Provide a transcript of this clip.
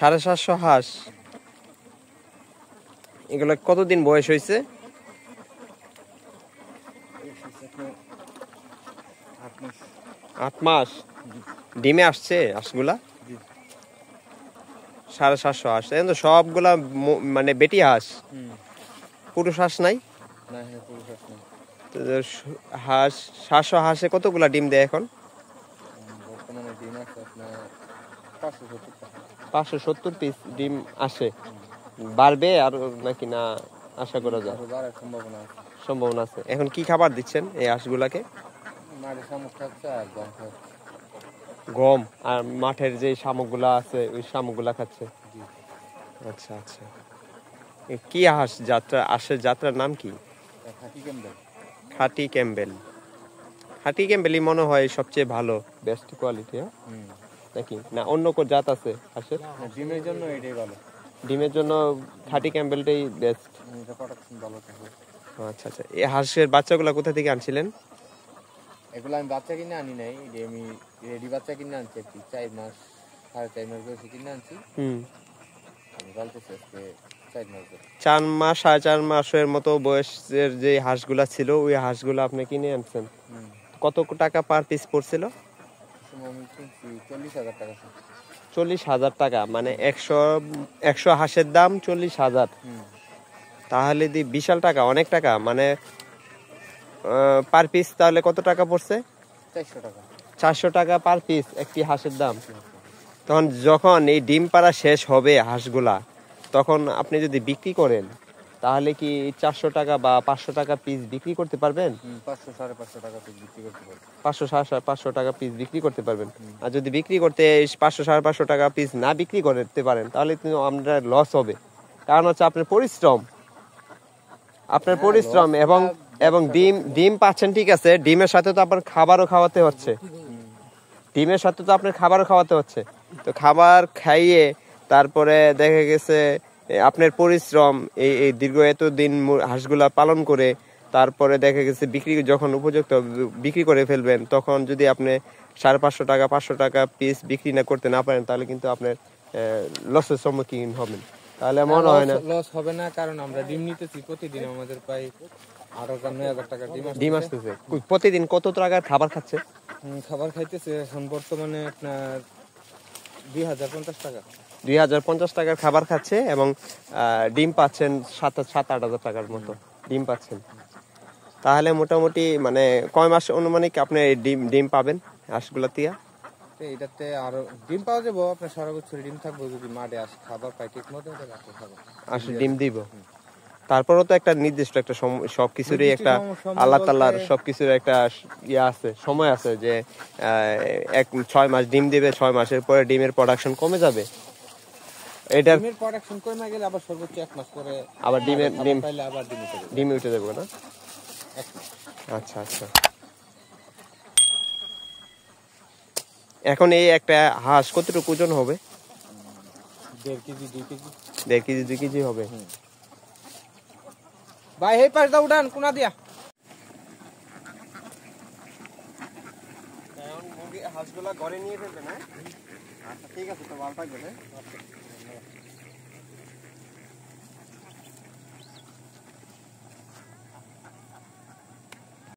750 হাঁস। এগুলো কতদিন বয়স হয়েছে? 8 মাস। ডিমে আসছে হাঁসগুলা? 750 হাঁস। এখন তো সবগুলা মানে বেটি হাঁস, পুরুষ হাঁস নাই? হাঁস 700 হাঁসে কতগুলা ডিম দেয় এখন? 570 পিস ডিম আসে। বাড়বে আর নাকি না আশা করা যায়? সম্ভাবনা আছে। এখন কি খাবার দিচ্ছেন এই হাঁসগুলাকে? গম আর মাঠের যে শামুকগুলা আছে ওই শামুকগুলা খাচ্ছে। আচ্ছা আচ্ছা। কি হাঁস যাত্রার নাম কি? খাঁটি ক্যাম্বেল। খাঁটি ক্যাম্বেলই মনে হয় সবচেয়ে ভালো, বেস্ট কোয়ালিটি নাকি না অন্য কোন জাত আছে হাঁসের? ডিমের জন্য এটাই ভালো। ডিমের জন্য খাঁটি ক্যাম্বেলটাই বেস্ট। আচ্ছা আচ্ছা। এই হাঁসের বাচ্চাগুলো কোথা থেকে আনছিলেন? এগুলো আমি বাচ্চা কিনে আনি নাই, আমি রেডি বাচ্চা কিনে আনছি। 4 মাস 4.5 মাস বয়সে কিনে আনছি। আমি বলতেছি আজকে 4 মাস। 4 মাস 4.5 মাসের মতো বয়সের যে হাঁসগুলা ছিল ওই হাঁসগুলো আপনি কিনে আনছেন। কত টাকা পার পিস পড়ছিল? আমি কিনছি 40,000 টাকা। 40,000 টাকা, মানে 100 হাঁসের দাম 40,000। তাহলে বিশাল টাকা, অনেক টাকা। মানে পার পিস তাহলে কত টাকা পড়ছে? 400 টাকা। 400 টাকা পার পিস একটি হাঁসের দাম। তখন যখন এই ডিম পাড়া শেষ হবে হাঁসগুলা, তখন আপনি যদি বিক্রি করেন তাহলে কি 400 টাকা বা 500 টাকা পিস বিক্রি করতে পারবেন? 500-550 টাকা পিস বিক্রি করতে পারবেন। 500 টাকা পিস বিক্রি করতে পারবেন। আর যদি বিক্রি করতে 500-550 টাকা পিস না বিক্রি করতে পারেন তাহলে কিন্তু আপনার লস হবে। কারণ হচ্ছে আপনার পরিশ্রম এবং ডিম পাচ্ছেন, ঠিক আছে, ডিমের সাথে তো আপনার খাবারও খাওয়াতে হচ্ছে। তো খাবার খাইয়ে তারপরে দেখা গেছে আপনার পরিশ্রম, এই দীর্ঘ এতদিন হাঁসগুলা পালন করে তারপরে দেখা গেছে যখন উপযুক্ত বিক্রি করে ফেলবেন, তখন যদি আপনি 550 টাকা 500 টাকা পিস বিক্রি না করতে না পারেন তাহলে কিন্তু আপনার লসের সম্মুখীন হবেন। তাহলে মনে হয় না লস হবে না, কারণ আমরা ডিম নিতেছি প্রতিদিন। আমাদের প্রায় 8,000-9,000 টাকা ডিম আসতেছে। প্রতিদিন কত টাকার খাবার খাচ্ছে? খাবার খাইতেছে এখন বর্তমানে আপনার 2,050 টাকা। 2,050 টাকার খাবার খাচ্ছে এবং ডিম পাচ্ছেন 7-8 হাজার টাকার মতো ডিম পাচ্ছেন। তাহলে মোটামুটি মানে কয় মাস অনুমানিক আপনি ডিম পাবেন হাঁসগুলা তিয়া? এটাতে আরো ডিম পাওয়া যাবো, আপনার সারা বছর ডিম থাকবো যদি মাঠে খাবার পাই ঠিক মতো। ডিম দিব। তারপরও তো একটা নির্দিষ্ট একটা সবকিছুরই একটা আল্লাহ তাআলার সবকিছুর একটা আছে, সময় আছে যে 6 মাস ডিম দিবে, 6 মাসের পরে ডিমের প্রোডাকশন কমে যাবে। ডিমের প্রোডাকশন কমে গেলে আবার সর্বোচ্চ 1 মাস পরে আবার ডিম উঠে যাবে না? 1 মাস। আচ্ছা আচ্ছা। এখন এই একটা হাঁস কতটুকু ওজন হবে? 1.5 কেজি 2 কেজি। 1.5 কেজি 2 কেজি হবে। ভাই এই পাশ দাও, উঠান কোনা দিয়া। এখন হাঁসগুলা ঘরে নিয়ে ফেলবে না? আচ্ছা ঠিক আছে, তো ভালো থাকবেন।